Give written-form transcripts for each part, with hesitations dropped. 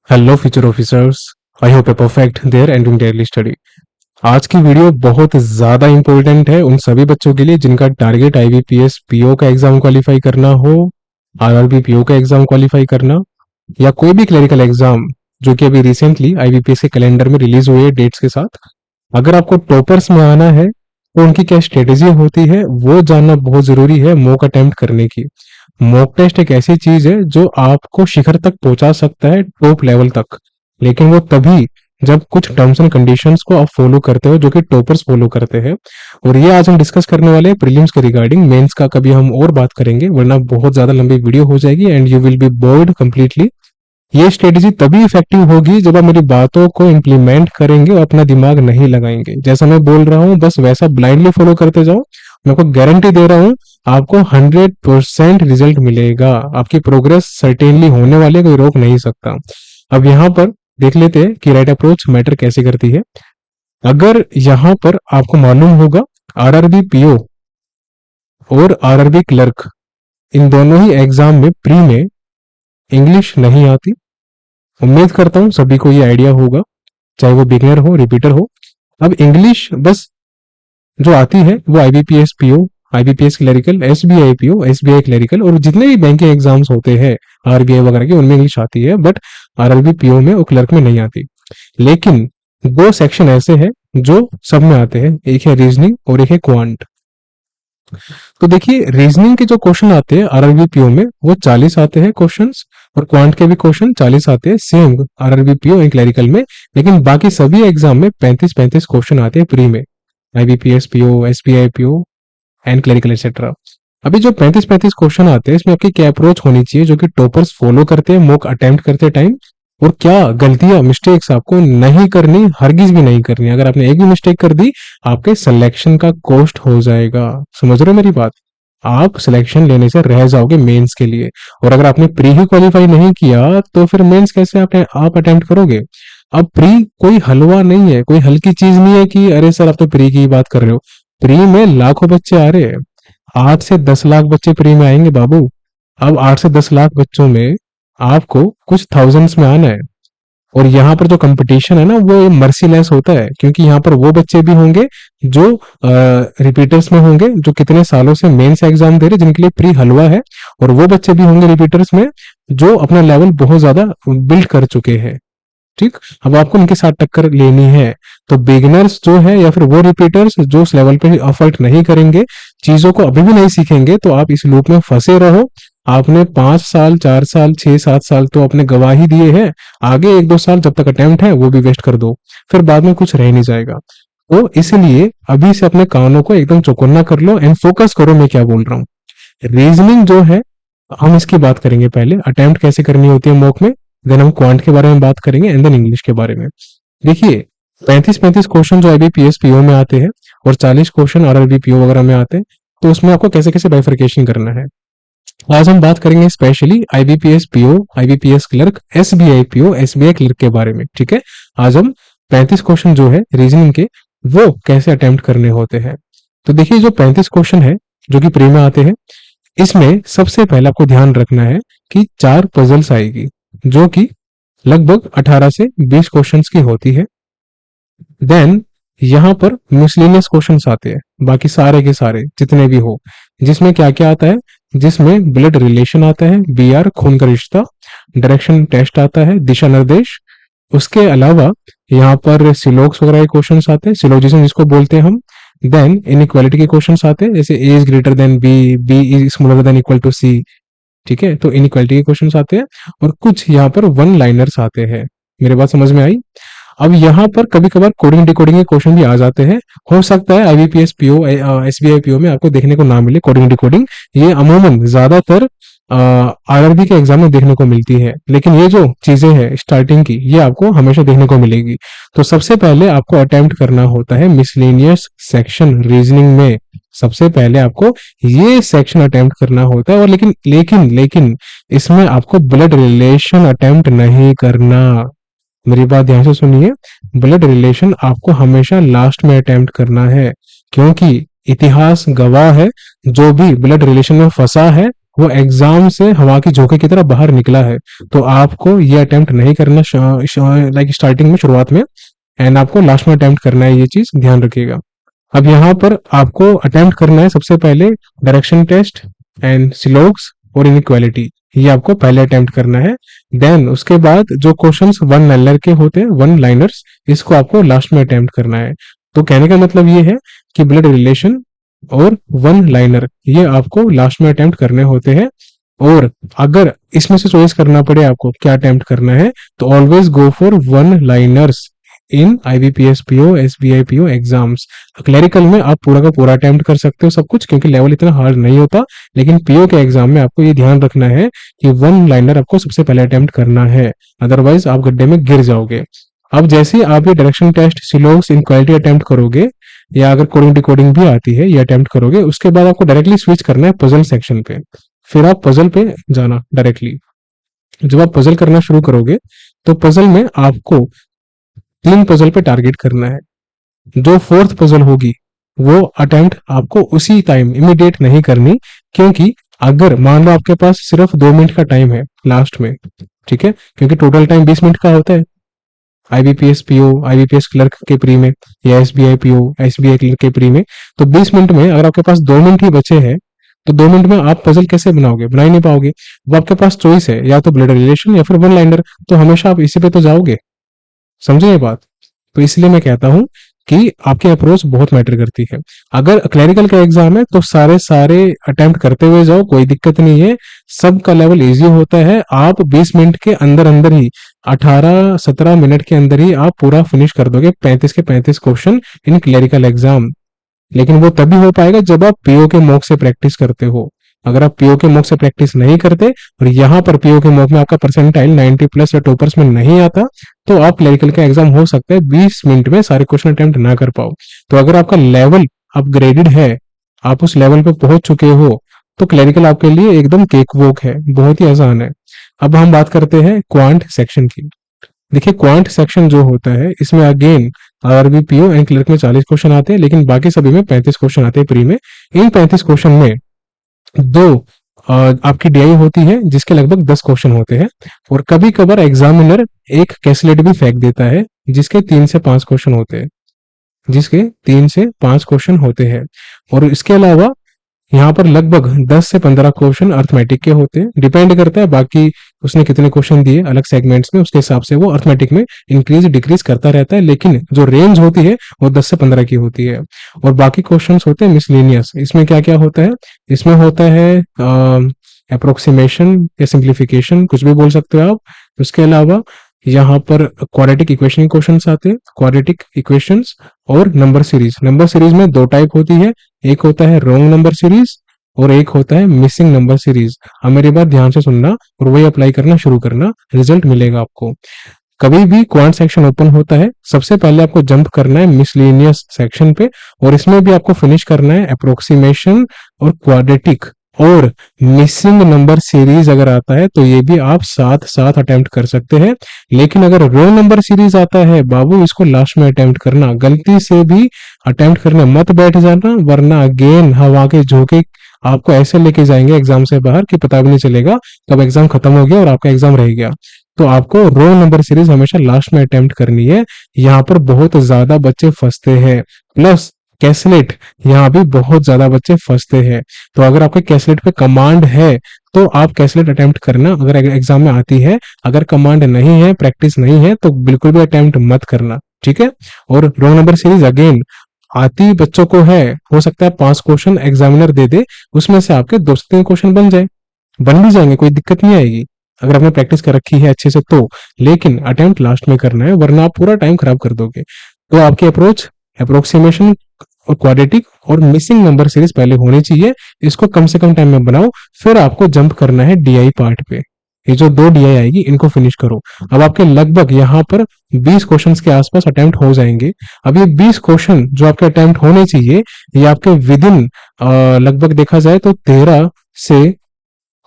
Hello future officers. I hope a perfect there and doing dearly study. आज की video बहुत ज़्यादा important है उन सभी बच्चों के लिए जिनका टारगेट आईबीपीएस पीओ का एग्जाम क्वालिफाई करना हो, आरआरबी पीओ का एग्जाम क्वालिफाई करना, या कोई भी क्लरिकल एग्जाम जो कि अभी रिसेंटली आईबीपीएस के कैलेंडर में रिलीज हुए हैं डेट्स के साथ। अगर आपको टॉपर्स में आना है तो उनकी क्या स्ट्रेटेजी होती है वो जानना बहुत जरूरी है मॉक अटेम्प्ट करने की। मॉक टेस्ट एक ऐसी चीज है जो आपको शिखर तक पहुंचा सकता है, टॉप लेवल तक, लेकिन वो तभी जब कुछ टर्म्स एंड कंडीशंस को आप फॉलो करते हो जो कि टॉपर्स फॉलो करते हैं। और ये आज हम डिस्कस करने वाले हैं प्रीलिम्स के रिगार्डिंग। मेंस का कभी हम और बात करेंगे वरना बहुत ज्यादा लंबी वीडियो हो जाएगी and you will be board completely. ये स्ट्रेटेजी तभी इफेक्टिव होगी जब आप मेरी बातों को इम्प्लीमेंट करेंगे और अपना दिमाग नहीं लगाएंगे। जैसा मैं बोल रहा हूँ बस वैसा ब्लाइंडली फॉलो करते जाओ। मैं आपको गारंटी दे रहा हूँ आपको 100% रिजल्ट मिलेगा। आपकी प्रोग्रेस सर्टेनली होने वाली है, कोई रोक नहीं सकता। अब यहाँ पर देख लेते हैं कि राइट अप्रोच मैटर कैसे करती है। अगर यहाँ पर आपको मालूम होगा आरआरबी पीओ और आरआरबी क्लर्क इन दोनों ही एग्जाम में प्री में इंग्लिश नहीं आती। उम्मीद करता हूँ सभी को ये आइडिया होगा, चाहे वो बिगिनर हो रिपीटर हो। अब इंग्लिश बस जो आती है वो IBPS PO, IBPS clerical, SBI PO, SBI clerical और जितने भी बैंकिंग एग्जाम्स होते हैं आरबीआई वगैरह के उनमें इंग्लिश आती है, बट आरआरबी पीओ में और क्लर्क में नहीं आती। लेकिन दो सेक्शन ऐसे हैं जो सब में आते हैं, एक है रीजनिंग और एक है क्वांट। तो देखिए रीजनिंग के जो क्वेश्चन आते हैं आरआरबी पीओ में वो 40 आते हैं क्वेश्चंस, और क्वांट के भी क्वेश्चन 40 आते हैं same RRB PO and clerical में। लेकिन बाकी सभी एग्जाम में 35-35 क्वेश्चन आते हैं प्री में, IBPS PO, SBI PO and clerical etcetera. अभी जो 35-35 क्वेश्चन आते हैं इसमें आपकी क्या अप्रोच होनी चाहिए जो कि टॉपर्स फॉलो करते हैं मॉक अटेम्प्ट करते टाइम, और क्या गलतियां मिस्टेक्स आपको नहीं करनी, हरगिज भी नहीं करनी। अगर आपने एक भी मिस्टेक कर दी आपके सिलेक्शन का कॉस्ट हो जाएगा। समझ रहे हो मेरी बात? आप सिलेक्शन लेने से रह जाओगे मेंस के लिए। और अगर आपने प्री ही क्वालिफाई नहीं किया तो फिर मेंस कैसे आप अटेम्प्ट करोगे? अब प्री कोई हलवा नहीं है, कोई हल्की चीज नहीं है कि अरे सर आप तो प्री की बात कर रहे हो। प्री में लाखों बच्चे आ रहे हैं, 8 से 10 लाख बच्चे प्री में आएंगे बाबू। अब 8 से 10 लाख बच्चों में आपको कुछ थाउजेंड्स में आना है। और यहाँ पर जो कंपटीशन है ना वो मर्सीलेस होता है, क्योंकि यहाँ पर वो बच्चे भी होंगे जो रिपीटर्स में होंगे जो कितने सालों से मेंस एग्जाम दे रहे जिनके लिए प्री हलवा है, और वो बच्चे भी होंगे रिपीटर्स में जो अपना लेवल बहुत ज्यादा बिल्ड कर चुके हैं। ठीक, अब आपको उनके साथ टक्कर लेनी है। तो बिगिनर्स जो है या फिर वो रिपीटर्स जो उस लेवल पे एफर्ट नहीं करेंगे, चीजों को अभी भी नहीं सीखेंगे, तो आप इस लूप में फंसे रहो। आपने 5 साल, 4 साल, 6-7 साल तो अपने गवाही दिए हैं, आगे 1-2 साल जब तक अटेम्प्ट है वो भी वेस्ट कर दो, फिर बाद में कुछ रह नहीं जाएगा। तो इसलिए अभी से अपने कानों को एकदम चौकन्ना कर लो एंड फोकस करो मैं क्या बोल रहा हूँ। रीजनिंग जो है हम इसकी बात करेंगे, पहले अटेम्प्ट कैसे करनी होती है मॉक में, देन हम क्वांट के बारे में बात करेंगे एंड देन इंग्लिश के बारे में। देखिए 35-35 क्वेश्चन जो आईबीपीएस पीओ में आते हैं और 40 क्वेश्चन आरआरबी पीओ वगैरह में आते हैं, तो उसमें आपको कैसे कैसे बाइफर्केशन करना है आज हम बात करेंगे, specially IBPS PO, IBPS clerk, SBI PO, SBI clerk के बारे में। ठीक है, आज हम 35 क्वेश्चन जो है रीजनिंग के वो कैसे अटेम्प्ट करने होते हैं। तो देखिए जो 35 क्वेश्चन है जो कि प्री में आते हैं, इसमें सबसे पहले आपको ध्यान रखना है कि 4 पजल्स आएगी जो कि लगभग 18 से 20 क्वेश्चंस की होती है। देन यहाँ पर मिसलेनियस क्वेश्चंस आते हैं, बाकी सारे के सारे जितने भी हो, जिसमें क्या क्या आता है, जिसमें ब्लड रिलेशन आता है, बीआर खून का रिश्ता, डायरेक्शन टेस्ट आता है, दिशा निर्देश। उसके अलावा यहाँ पर सिलोक्स वगैरह के क्वेश्चंस आते हैं, सिलोजिज्म जिसको बोलते हैं हम। देन इनइक्वालिटी के क्वेश्चंस आते हैं, जैसे A is greater than B, B is smaller than equal to C. ठीक है, तो इनइक्वालिटी के क्वेश्चंस आते हैं, और कुछ यहाँ पर वन लाइनर्स आते हैं। मेरे बात समझ में आई? अब यहाँ पर कभी कभार कोडिंग डिकोडिंग के क्वेश्चन भी आ जाते हैं। हो सकता है आईबीपीएस पीओ, एसबीआई पीओ में आपको देखने को ना मिले कोडिंग डिकोडिंग, ये अमूमन ज्यादातर आरआरबी के एग्जाम में देखने को मिलती है। लेकिन ये जो चीजें हैं स्टार्टिंग की, ये आपको हमेशा देखने को मिलेगी। तो सबसे पहले आपको अटेम्प्ट करना होता है मिसलेनियस सेक्शन रीजनिंग में। सबसे पहले आपको ये सेक्शन अटेम्प्ट करना होता है, और लेकिन लेकिन लेकिन इसमें आपको ब्लड रिलेशन अटेम्प्ट नहीं करना। मेरी बात ध्यान से सुनिए, ब्लड रिलेशन आपको हमेशा लास्ट में अटेम्प्ट करना है, क्योंकि इतिहास गवाह है जो भी ब्लड रिलेशन में फंसा है वो एग्जाम से हवा के झोंके की तरह बाहर निकला है। तो आपको ये अटेम्प्ट नहीं करना लाइक स्टार्टिंग में, शुरुआत में, एंड आपको लास्ट में अटेम्प्ट करना है, ये चीज ध्यान रखिएगा। अब यहाँ पर आपको अटेम्प्ट करना है सबसे पहले डायरेक्शन टेस्ट एंड सिलोग्स और इनइक्वालिटी, ये आपको पहले अटेम्प्ट करना है। देन उसके बाद जो क्वेश्चंस वन लाइनर के होते हैं, वन लाइनर्स, इसको आपको लास्ट में अटेम्प्ट करना है। तो कहने का मतलब ये है कि ब्लड रिलेशन और वन लाइनर ये आपको लास्ट में अटेम्प्ट करने होते हैं। और अगर इसमें से चॉइस करना पड़े आपको क्या अटेम्प्ट करना है, तो always go for one liners in IBPS PO SBI PO exams. Clerical में आप पूरा का पूरा अटेम्प्ट कर सकते हो सब कुछ, क्योंकि लेवल इतना हार्ड नहीं होता। लेकिन पीओ के एग्जाम में आपको ये ध्यान रखना है कि वन लाइनर आपको सबसे पहले अटेम्प्ट करना है, अदरवाइज आप गड्ढे में गिर जाओगे। अब जैसे ही आप ये डायरेक्शन टेस्ट, सिलोग्स, इनक्वालिटी अटेम्प्ट करोगे, या अगर कोडिंग डिकोडिंग भी आती है, ये अटेम्प्ट करोगे, उसके बाद आपको डायरेक्टली स्विच करना है पजल सेक्शन पे। फिर आप पजल पे जाना डायरेक्टली। जब आप पजल करना शुरू करोगे, तो पजल में आपको 3 पजल पे टारगेट करना है। जो फोर्थ पजल होगी वो अटेम्प्ट आपको उसी टाइम इमीडिएट नहीं करनी, क्योंकि अगर मान लो आपके पास सिर्फ 2 मिनट का टाइम है लास्ट में, ठीक है, क्योंकि टोटल टाइम 20 मिनट का होता है IBPS PO, IBPS क्लर्क के प्री में, या SBI PO, SBI क्लर्क के प्री में। तो 20 मिनट में अगर आपके पास 2 मिनट ही बचे हैं, तो 2 मिनट में आप पजल कैसे बनाओगे? बना ही नहीं पाओगे। वो आपके पास चॉइस है, या तो ब्लड रिलेशन या फिर वन लाइनर, तो हमेशा आप इसी पे तो जाओगे। समझे ये बात? तो इसलिए मैं कहता हूं कि आपकी अप्रोच बहुत मैटर करती है। अगर क्लरिकल का एग्जाम है तो सारे सारे अटेम्प्ट करते हुए जाओ, कोई दिक्कत नहीं है, सबका लेवल इजी होता है। आप 20 मिनट के अंदर अंदर ही, 18-17 मिनट के अंदर ही आप पूरा फिनिश कर दोगे 35 के 35 क्वेश्चन इन क्लरिकल एग्जाम। लेकिन वो तभी हो पाएगा जब आप पीओ के मॉक से प्रैक्टिस करते हो। अगर आप पीओ के मॉक से प्रैक्टिस नहीं करते और यहाँ पर पीओ के मॉक में आपका परसेंटाइल 90 प्लस या टॉपर्स में नहीं आता, तो आप क्लरिकल का एग्जाम हो सकता है 20 मिनट में सारे क्वेश्चन अटेम्प्ट ना कर पाओ। तो अगर आपका लेवल अपग्रेडेड है, आप उस लेवल पे पहुंच चुके हो, तो क्लरिकल आपके लिए एकदम केक वॉक है, बहुत ही आसान है। अब हम बात करते हैं क्वांट सेक्शन की। देखिए, क्वांट सेक्शन जो होता है, इसमें again RB PO and clerk में 40 क्वेश्चन आते हैं, लेकिन बाकी सभी में 35 क्वेश्चन आते हैं प्री में। इन 35 क्वेश्चन में दो आपकी डीआई होती है, जिसके लगभग 10 क्वेश्चन होते हैं, और कभी कभार एग्जामिनर एक कैसलेट भी फेंक देता है, जिसके 3 से 5 क्वेश्चन होते हैं, जिसके 3 से 5 क्वेश्चन होते हैं। और इसके अलावा यहाँ पर लगभग 10 से 15 क्वेश्चन अर्थमेटिक के होते हैं। डिपेंड करता है बाकी उसने कितने क्वेश्चन दिए अलग सेगमेंट्स में, उसके हिसाब से वो अर्थमेटिक में इंक्रीज डिक्रीज करता रहता है, लेकिन जो रेंज होती है वो 10 से 15 की होती है। और बाकी क्वेश्चंस होते हैं मिसलेनियस। इसमें क्या क्या होता है? इसमें होता है अप्रोक्सीमेशन या सिंप्लीफिकेशन, कुछ भी बोल सकते हो आप। उसके अलावा यहाँ पर क्वाड्रेटिक इक्वेशन के क्वेश्चंस आते हैं, क्वाड्रेटिक इक्वेशंस और नंबर सीरीज। नंबर सीरीज में 2 टाइप होती है, एक होता है रॉन्ग नंबर सीरीज और एक होता है मिसिंग नंबर सीरीज। अब मेरी बात ध्यान से सुनना और वही अप्लाई करना शुरू करना, रिजल्ट मिलेगा आपको। कभी भी क्वांट सेक्शन ओपन होता है, सबसे पहले आपको जंप करना है मिसलेनियस सेक्शन पे, और इसमें भी आपको फिनिश करना है अप्रोक्सीमेशन और क्वाड्रेटिक और मिसिंग नंबर सीरीज। अगर आता है तो ये भी आप साथ साथ अटेम्प्ट कर सकते हैं। लेकिन अगर रोल नंबर सीरीज आता है बाबू, इसको लास्ट में अटेम्प्ट करना, गलती से भी अटेम्प्ट करना मत बैठ जाना, वरना अगेन हवा के झोंके आपको ऐसे लेके जाएंगे एग्जाम से बाहर कि पता भी नहीं चलेगा कब एग्जाम खत्म हो गया और आपका एग्जाम रह गया। तो आपको रोल नंबर सीरीज हमेशा लास्ट में अटेम्प्ट करनी है। यहाँ पर बहुत ज्यादा बच्चे फंसते हैं, प्लस कैसलेट, यहाँ भी बहुत ज्यादा बच्चे फंसते हैं। तो अगर आपके कैसलेट पे कमांड है तो आप कैसलेट अटेम्प्ट करना, अगर एग्जाम में आती है। अगर कमांड नहीं है, प्रैक्टिस नहीं है, तो बिल्कुल भी अटेम्प्ट मत करना, ठीक है। और रोल नंबर सीरीज अगेन आती बच्चों को है, हो सकता है 5 क्वेश्चन एग्जामिनर दे दे, उसमें से आपके 2 से 3 क्वेश्चन बन जाए, बन भी जाएंगे, कोई दिक्कत नहीं आएगी अगर आपने प्रैक्टिस कर रखी है अच्छे से तो। लेकिन अटेम्प्ट लास्ट में करना है, वरना आप पूरा टाइम खराब कर दोगे। तो आपकी अप्रोच अप्रोक्सीमेशन और क्वाड्रेटिक और मिसिंग नंबर सीरीज पहले होनी चाहिए, इसको कम से कम टाइम में बनाओ। फिर आपको जंप करना है डीआई पार्ट पे। ये जो 2 डीआई आएगी इनको फिनिश करो। अब आपके लगभग यहाँ पर 20 क्वेश्चंस के आसपास अटेम्प्ट हो जाएंगे। अब ये 20 क्वेश्चन जो आपके अटेम्प्ट होने चाहिए, ये आपके विद इन लगभग देखा जाए तो 13 से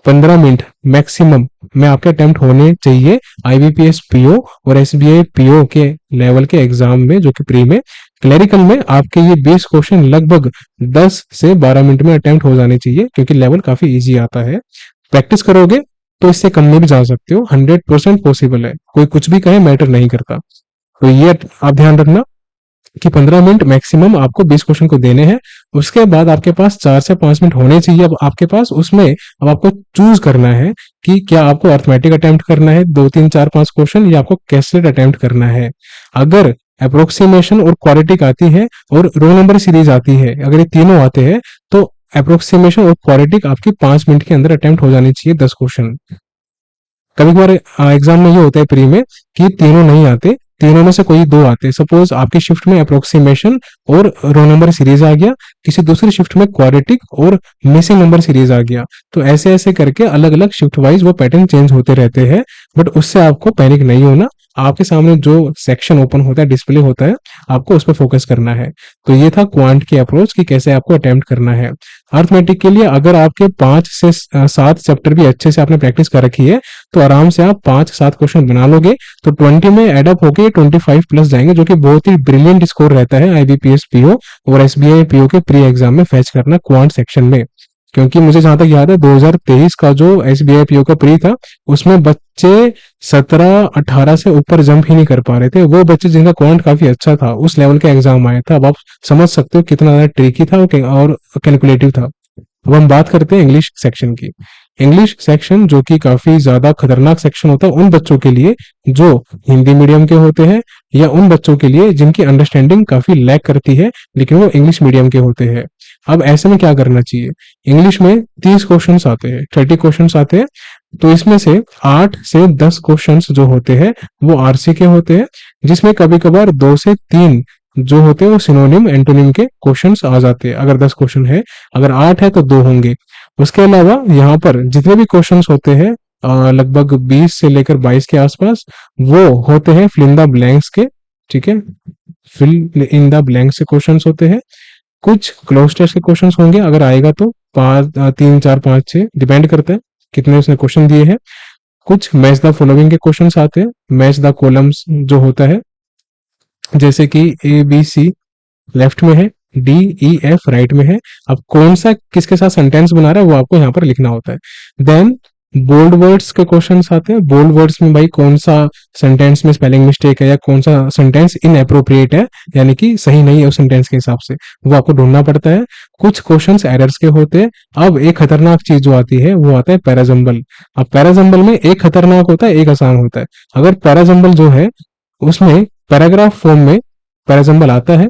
15 मिनट मैक्सिमम में आपके अटेम्प्ट होने चाहिए IBPS PO और SBI PO के लेवल के एग्जाम में, जो कि प्री में क्लरिकल में आपके ये 20 क्वेश्चन लगभग 10 से 12 मिनट में अटेम्प्ट हो जाने चाहिए, क्योंकि लेवल काफी इजी आता है। प्रैक्टिस करोगे तो इससे कम में भी जा सकते हो, 100% पॉसिबल है, कोई कुछ भी कहे मैटर नहीं करता। तो ये आप ध्यान रखना कि 15 मिनट मैक्सिमम आपको 20 क्वेश्चन को देने हैं। उसके बाद आपके पास 4 से 5 मिनट होने चाहिए अब आपके पास, उसमें अब आपको चूज करना है कि क्या आपको अर्थमेटिक अटेम्प्ट करना है 2 3 4 5 क्वेश्चन, या आपको कैसेट अटेम्प्ट करना है। अगर अप्रोक्सीमेशन और क्वाड्रेटिक आती है और रो नंबर सीरीज आती है, अगर ये तीनों आते हैं तो अप्रोक्सीमेशन और क्वाड्रेटिक आपकी 5 मिनट के अंदर अटेम्प्ट हो जानी चाहिए 10 क्वेश्चन। कभी कभार एग्जाम में ये होता है प्री में कि तीनों नहीं आते, तीनों में से कोई दो आते। सपोज आपकी शिफ्ट में अप्रोक्सीमेशन और रो नंबर सीरीज आ गया, किसी दूसरी शिफ्ट में क्वाड्रेटिक और मिसिंग नंबर सीरीज आ गया, तो ऐसे ऐसे करके अलग अलग शिफ्ट वाइज वो पैटर्न चेंज होते रहते हैं। बट उससे आपको पैनिक नहीं होना, आपके सामने जो सेक्शन ओपन होता है, डिस्प्ले होता है, आपको उस पर फोकस करना है। तो ये था क्वांट की अप्रोच कि कैसे आपको अटेम्प्ट करना है। अर्थमेटिक के लिए अगर आपके 5 से 7 चैप्टर भी अच्छे से आपने प्रैक्टिस कर रखी है, तो आराम से आप 5 7 क्वेश्चन बना लोगे, तो 20 में एडअप होके 25 प्लस जाएंगे, जो कि बहुत ही ब्रिलियंट स्कोर रहता है आईबीपीएस पीओ और एसबीआई पीओ के प्री एग्जाम में फैच करना क्वांट सेक्शन में। क्योंकि मुझे जहां तक याद है 2023 का जो एसबीआई पीओ का प्री था, उसमें बच्चे 17 18 से ऊपर जंप ही नहीं कर पा रहे थे। वो बच्चे जिनका क्वांट काफी अच्छा था, उस लेवल का एग्जाम आया था। अब आप समझ सकते हो कितना ज्यादा ट्रिकी था और कैलकुलेटिव था। अब हम बात करते हैं इंग्लिश सेक्शन की। इंग्लिश सेक्शन जो कि काफी ज्यादा खतरनाक सेक्शन होता है उन बच्चों के लिए जो हिंदी मीडियम के होते हैं, या उन बच्चों के लिए जिनकी अंडरस्टैंडिंग काफी लैक करती है लेकिन वो इंग्लिश मीडियम के होते हैं। अब ऐसे में क्या करना चाहिए? इंग्लिश में 30 क्वेश्चन आते हैं, 30 क्वेश्चन आते हैं, तो इसमें से 8 से 10 क्वेश्चन जो होते हैं वो आरसी के होते हैं, जिसमें कभी कभार 2 से 3 जो होते हैं वो सिनोनिम एंटोनिम के क्वेश्चंस आ जाते हैं। अगर 10 क्वेश्चन है, अगर 8 है तो 2 होंगे। उसके अलावा यहाँ पर जितने भी क्वेश्चंस होते हैं, लगभग 20 से लेकर 22 के आसपास, वो होते हैं फिल इन द ब्लैंक्स के। ठीक है, फिल इन द ब्लैंक्स के क्वेश्चंस होते हैं। कुछ क्लोज टेस्ट के क्वेश्चंस होंगे, अगर आएगा तो 3 4 5 6 डिपेंड करता है कितने उसने क्वेश्चन दिए हैं। कुछ मैच द फॉलोइंग के क्वेश्चंस आते हैं, मैच द कॉलम्स जो होता है, जैसे कि ए बी सी लेफ्ट में है, डी ई एफ राइट में है। अब कौन सा किसके साथ सेंटेंस बना रहा है वो आपको यहाँ पर लिखना होता है। देन बोल्ड वर्ड्स के क्वेश्चंस आते हैं। बोल्ड वर्ड्स में भाई कौन सा सेंटेंस में स्पेलिंग मिस्टेक है या कौन सा सेंटेंस इनएप्रोप्रिएट है, यानी कि सही नहीं है उस सेंटेंस के हिसाब से, वो आपको ढूंढना पड़ता है। कुछ क्वेश्चंस एरर्स के होते हैं। अब एक खतरनाक चीज जो आती है वो आता है पैराजम्बल। अब पैराजम्बल में एक खतरनाक होता है, एक आसान होता है। अगर पैराजम्बल जो है उसमें पैराग्राफ फॉर्म में पैराजम्बल आता है,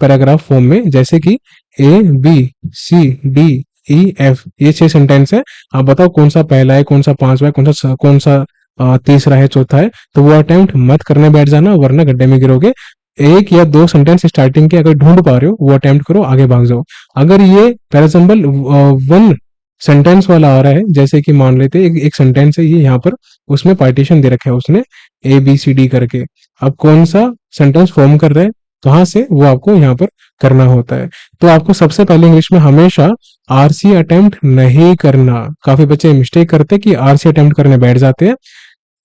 पैराग्राफ फॉर्म में, जैसे कि A B C D E F, ये 6 सेंटेंस है। आप बताओ कौन सा पहला है, कौन सा पांचवा है, कौन सा तीसरा है, चौथा है। तो वो अटेम्प्ट मत करने बैठ जाना, वरना गड्ढे में गिरोगे। एक या दो सेंटेंस स्टार्टिंग के अगर ढूंढ पा रहे हो वो अटेम्प्ट करो, आगे भाग जाओ। अगर ये पैराजम्बल वन सेंटेंस वाला आ रहा है, जैसे कि मान लेते एक सेंटेंस है ये यहाँ पर, उसमें पार्टीशन दे रखा है उसने ए बी सी डी करके। अब कौन सा सेंटेंस फॉर्म कर रहा है, कहाँ से, वो आपको यहाँ पर करना होता है। तो आपको सबसे पहले इंग्लिश में हमेशा आरसी अटेम्प्ट नहीं करना। काफी बच्चे मिस्टेक करते कि आरसी अटेम्प्ट करने बैठ जाते हैं।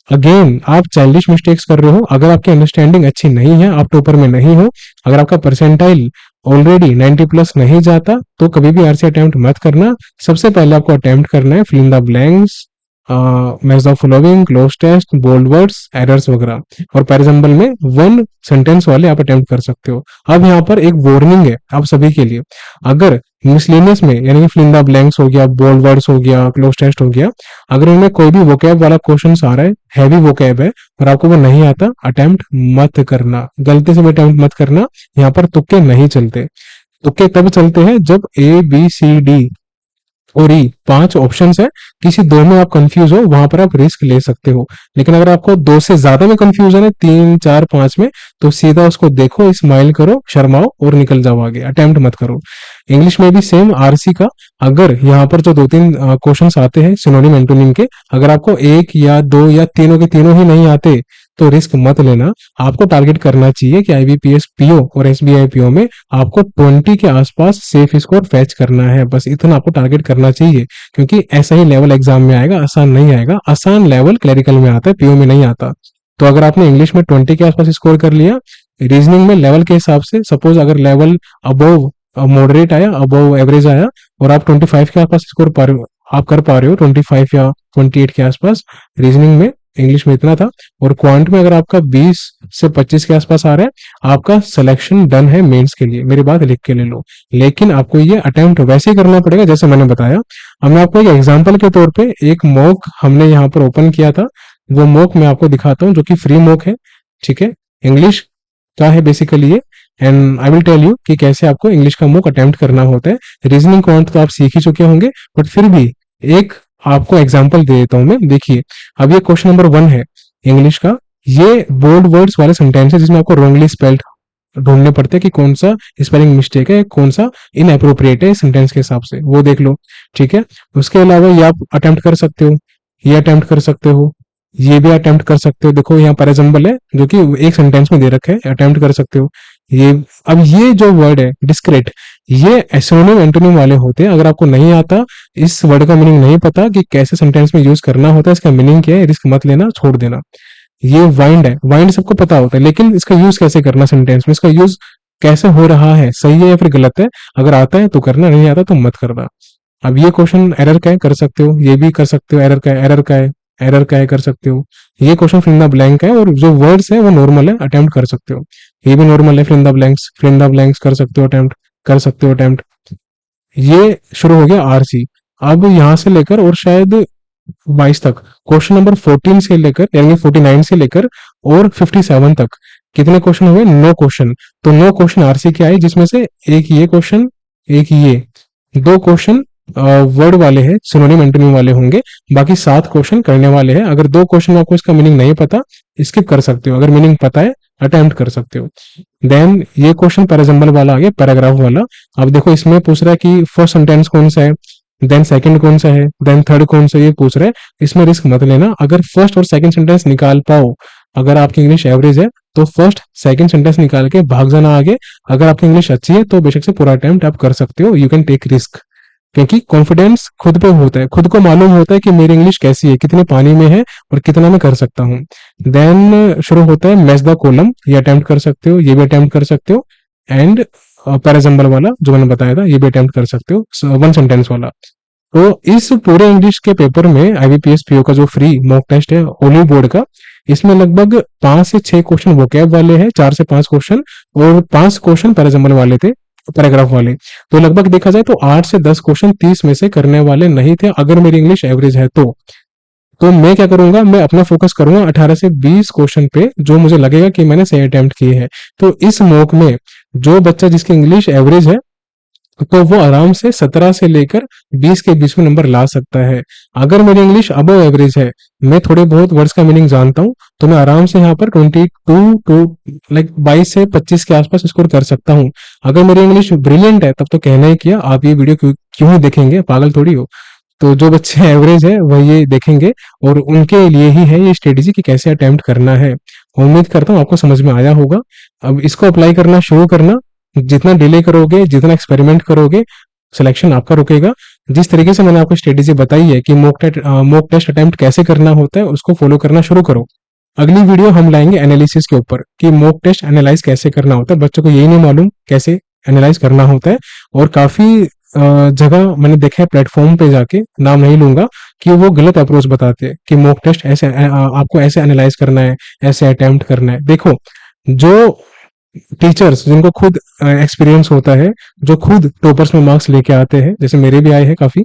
अगेन आप चाइल्डिश मिस्टेक्स कर रहे हो। अगर आपकी अंडरस्टैंडिंग अच्छी नहीं है, आप टॉपर में नहीं हो, अगर आपका परसेंटाइल ऑलरेडी 90 प्लस नहीं जाता, तो कभी भी आरसी अटेम्प्ट मत करना। सबसे पहले आपको अटेम्प्ट करना है fill in the blanks, match the following, cloze test, bold words, errors वगैरह। और फॉर एग्जाम्पल में वन सेंटेंस वाले आप अटेम्प्ट कर सकते हो। अब यहाँ पर एक वार्निंग है आप सभी के लिए। अगर मिसलेनियस में, यानी कि फिल इन द ब्लैंक्स हो गया, बोल्ड वर्ड्स हो गया, क्लोज टेस्ट हो गया, अगर इनमें कोई भी वोकैब वाला क्वेश्चन आ रहा है, हैवी वोकैब है और आपको वो नहीं आता, अटेम्प्ट मत करना। गलती से भी अटेम्प्ट मत करना। यहाँ पर तुक्के नहीं चलते। तुक्के तब चलते हैं जब ए बी सी डी और ई 5 ऑप्शंस है, किसी दो में आप कंफ्यूज हो, वहां पर आप रिस्क ले सकते हो। लेकिन अगर आपको दो से ज्यादा में कंफ्यूजन है, 3 4 5 में, तो सीधा उसको देखो, स्माइल करो, शर्माओ और निकल जाओ आगे, अटेम्प्ट मत करो। इंग्लिश में भी सेम आरसी का, अगर यहाँ पर जो 2 3 क्वेश्चंस आते हैं सिनोनिम एंटोनिम के, अगर आपको एक या दो या तीनों के तीनों ही नहीं आते, तो रिस्क मत लेना। आपको टारगेट करना चाहिए कि आईबीपीएस पीओ और एसबीआई पीओ में आपको 20 के आसपास सेफ स्कोर फैच करना है। बस इतना आपको टारगेट करना चाहिए, क्योंकि ऐसा ही लेवल एग्जाम में आएगा, आसान नहीं आएगा। आसान लेवल क्लरिकल में आता है, पीओ में नहीं आता। तो अगर आपने इंग्लिश में 20 के आसपास स्कोर कर लिया, रीजनिंग में लेवल के हिसाब से, सपोज अगर लेवल अबव मॉडरेट आया, अबव एवरेज आया और आप 25 के आसपास स्कोर पा रहे हो, आप कर पा रहे हो 25 या 28 के आसपास, रीजनिंग में इंग्लिश में इतना था, और क्वांट में अगर आपका 20 से 25 के आसपास आ रहा है, आपका सिलेक्शन डन है मेंस के लिए। मेरी बात लिख के ले लो। लेकिन आपको ये अटेम्प्ट वैसे ही करना पड़ेगा जैसे मैंने बताया। अब मैं आपको एक एग्जांपल के तौर पे एक मॉक हमने यहाँ पर ओपन किया था, वो मॉक मैं आपको दिखाता हूँ, जो कि फ्री मॉक है, ठीक है, इंग्लिश का है बेसिकली ये। And I will tell you कि कैसे आपको इंग्लिश का मॉक अटेम्प्ट करना होता है। रीजनिंग क्वांट तो आप सीख ही चुके होंगे, बट फिर भी एक आपको एग्जाम्पल दे देता हूं मैं। देखिए, अब ये क्वेश्चन नंबर 1 है इंग्लिश का। ये बोल्ड वर्ड्स वाले सेंटेंस है जिसमें आपको रॉन्गली स्पेल्ड ढूंढने पड़ते हैं कि कौन सा स्पेलिंग मिस्टेक है, कौन सा इनअप्रोप्रिएट है सेंटेंस के हिसाब से, वो देख लो, ठीक है। उसके अलावा ये आप अटेम्प्ट कर सकते हो, ये अटेम्प्ट कर सकते हो, ये भी अटेम्प्ट कर सकते हो। देखो यहाँ पर एग्जाम्पल है जो कि एक सेंटेंस में दे रखा है, अटेम्प्ट कर सकते हो ये। अब ये जो वर्ड है डिस्क्रेट, ये सिनोनिम एंटोनिम वाले होते हैं। अगर आपको नहीं आता, इस वर्ड का मीनिंग नहीं पता कि कैसे सेंटेंस में यूज करना होता है, इसका मीनिंग क्या है, रिस्क मत लेना, छोड़ देना। ये वाइंड है, वाइंड सबको पता होता है, लेकिन इसका यूज कैसे करना सेंटेंस में, इसका यूज कैसे हो रहा है, सही है या फिर गलत है, अगर आता है तो करना, नहीं आता तो मत करना। अब ये क्वेश्चन एरर का है, कर सकते हो, ये भी कर सकते हो, एरर का है, एरर का है, एरर का है, कर सकते हो। ये question fill in the blank है, और जो वर्ड्स है वो नॉर्मल है, अटेम्प्ट कर सकते हो। ये भी नॉर्मल है, fill in the blanks, fill in the blanks कर सकते हो, अटेम्प्ट कर सकते हो, अटेम्प्ट। ये शुरू हो गया आरसी। अब यहां से लेकर और शायद 22 तक, क्वेश्चन नंबर 14 से लेकर यानी 49 से लेकर और 57 तक कितने क्वेश्चन हुए, 9 क्वेश्चन। तो 9 क्वेश्चन आरसी के आए, जिसमें से एक ये क्वेश्चन, एक ये, 2 क्वेश्चन वर्ड वाले हैं, सिनोनिम एंटोनिम वाले होंगे, बाकी 7 क्वेश्चन करने वाले हैं। अगर 2 क्वेश्चन में आपको इसका मीनिंग नहीं पता, स्किप कर सकते हो, अगर मीनिंग पता है अटेम्प्ट कर सकते हो। देन ये क्वेश्चन पैराजम्बल वाला आ गया, पैराग्राफ वाला। अब देखो इसमें पूछ रहा है कि फर्स्ट सेंटेंस कौन सा है, देन सेकंड कौन सा है, देन थर्ड कौन सा, ये पूछ रहा है। इसमें रिस्क मत लेना, अगर फर्स्ट और सेकंड सेंटेंस निकाल पाओ, अगर आपकी इंग्लिश एवरेज है तो फर्स्ट सेकंड सेंटेंस निकाल के भाग जाना आगे। अगर आपकी इंग्लिश अच्छी है तो बेशक से पूरा अटेम्प्ट आप कर सकते हो, यू कैन टेक रिस्क, क्योंकि कॉन्फिडेंस खुद पे होता है, खुद को मालूम होता है कि मेरी इंग्लिश कैसी है, कितने पानी में है और कितना मैं कर सकता हूँ। देन शुरू होता है मैच द कॉलम, ये अटेम्प्ट कर सकते हो, ये भी अटेम्प्ट कर सकते हो। एंड पैराजम्बल वाला जो मैंने बताया था, ये भी अटेम्प्ट कर सकते हो, वन सेंटेंस वाला। तो इस पूरे इंग्लिश के पेपर में आईबीपीएस पीओ का जो फ्री मॉक टेस्ट है ओली बोर्ड का, इसमें लगभग 5 से 6 क्वेश्चन वोकैब वाले हैं, 4 से 5 क्वेश्चन, और 5 क्वेश्चन पैराजम्बल वाले थे, पैराग्राफ वाले। तो लगभग देखा जाए तो 8 से 10 क्वेश्चन 30 में से करने वाले नहीं थे, अगर मेरी इंग्लिश एवरेज है तो मैं क्या करूंगा, मैं अपना फोकस करूंगा 18 से 20 क्वेश्चन पे, जो मुझे लगेगा कि मैंने सही अटेम्प्ट किए हैं। तो इस मॉक में जो बच्चा जिसकी इंग्लिश एवरेज है, तो वो आराम से 17 से लेकर 20 के बीच में नंबर ला सकता है। अगर मेरी इंग्लिश अबव एवरेज है, मैं थोड़े बहुत वर्ड्स का मीनिंग जानता हूँ, तो मैं आराम से यहाँ पर 22 टू लाइक 22 से 25 के आसपास स्कोर कर सकता हूँ। अगर मेरी इंग्लिश ब्रिलियंट है, तब तो कहना ही किया, आप ये वीडियो क्यों ही देखेंगे, पागल थोड़ी हो। तो जो बच्चे एवरेज है वह ये देखेंगे, और उनके लिए ही है ये स्ट्रेटेजी कि कैसे अटेम्प्ट करना है। उम्मीद करता हूँ आपको समझ में आया होगा। अब इसको अप्लाई करना शुरू करना, जितना डिले करोगे, जितना एक्सपेरिमेंट करोगे, सिलेक्शन आपका रुकेगा। जिस तरीके से मैंने आपको स्ट्रेटेजी बताई है कि मॉक टेस्ट अटेम्प्ट कैसे करना होता है, उसको फॉलो करना शुरू करो। अगली वीडियो हम लाएंगे एनालिसिस के ऊपर कि मॉक टेस्ट एनालाइज कैसे करना होता है। बच्चों को यही नहीं मालूम कैसे एनालाइज करना होता है, और काफी जगह मैंने देखा है प्लेटफॉर्म पे जाके, नाम नहीं लूंगा, कि वो गलत अप्रोच बताते हैं कि मॉक टेस्ट ऐसे आपको ऐसे एनालाइज करना है, ऐसे अटेम्प्ट करना है। देखो, जो टीचर्स जिनको खुद एक्सपीरियंस होता है, जो खुद टॉपर्स में मार्क्स लेके आते हैं, जैसे मेरे भी आए हैं काफी,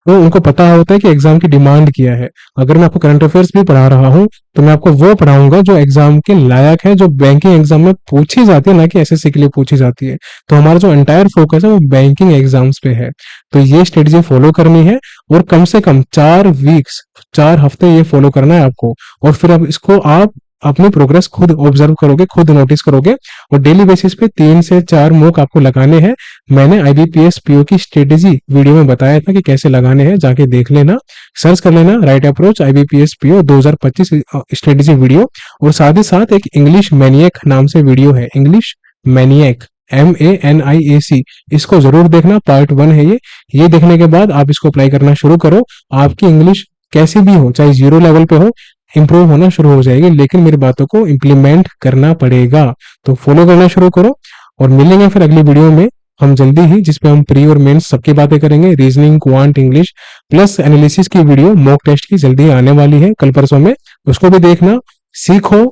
तो उनको पता होता है कि एग्जाम की डिमांड क्या है। अगर मैं आपको करंट अफेयर्स भी पढ़ा रहा हूँ, तो मैं आपको वो पढ़ाऊंगा जो एग्जाम के लायक है, जो बैंकिंग एग्जाम में पूछी जाती है, ना कि एसएससी के लिए पूछी जाती है। तो हमारा जो एंटायर फोकस है वो बैंकिंग एग्जाम्स पे है। तो ये स्ट्रेटेजी फॉलो करनी है, और कम से कम 4 वीक्स, 4 हफ्ते ये फॉलो करना है आपको। और फिर अब इसको आप अपनी प्रोग्रेस खुद ऑब्जर्व करोगे, खुद नोटिस करोगे, और डेली बेसिस पे 3 से 4 मॉक आपको लगाने हैं। मैंने आईबीपीएस पीओ की स्ट्रेटेजी वीडियो में बताया था कि कैसे लगाने हैं, जाके देख लेना, सर्च कर लेना right approach IBPS PO 2025 strategy video. और साथ ही साथ एक इंग्लिश मैनिएक नाम से वीडियो है, इंग्लिश मैनिएक, MANIAC, इसको जरूर देखना, पार्ट 1 है ये देखने के बाद आप इसको अप्लाई करना शुरू करो। आपकी इंग्लिश कैसी भी हो, चाहे 0 लेवल पे हो, इंप्रूव होना शुरू हो जाएगी, लेकिन मेरी बातों को इम्प्लीमेंट करना पड़ेगा। तो फॉलो करना शुरू करो और मिलेंगे फिर अगली वीडियो में हम जल्दी ही, जिसपे हम प्री और मेंस सबकी बातें करेंगे। Reasoning, quant, English plus analysis की वीडियो मॉक टेस्ट की जल्दी आने वाली है कल परसों में, उसको भी देखना, सीखो,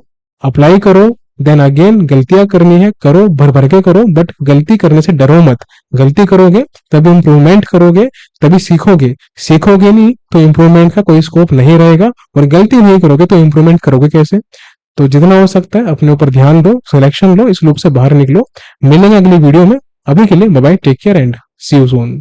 अप्लाई करो। देन अगेन गलतियां करनी है करो, भर भर के करो, बट गलती करने से डरो मत। गलती करोगे तभी इंप्रूवमेंट करोगे, तभी सीखोगे। सीखोगे नहीं तो इंप्रूवमेंट का कोई स्कोप नहीं रहेगा, और गलती नहीं करोगे तो इंप्रूवमेंट करोगे कैसे? तो जितना हो सकता है अपने ऊपर ध्यान दो, सिलेक्शन लो, इस लूप से बाहर निकलो। मिलेंगे अगली वीडियो में। अभी के लिए bye bye, take care and see you soon.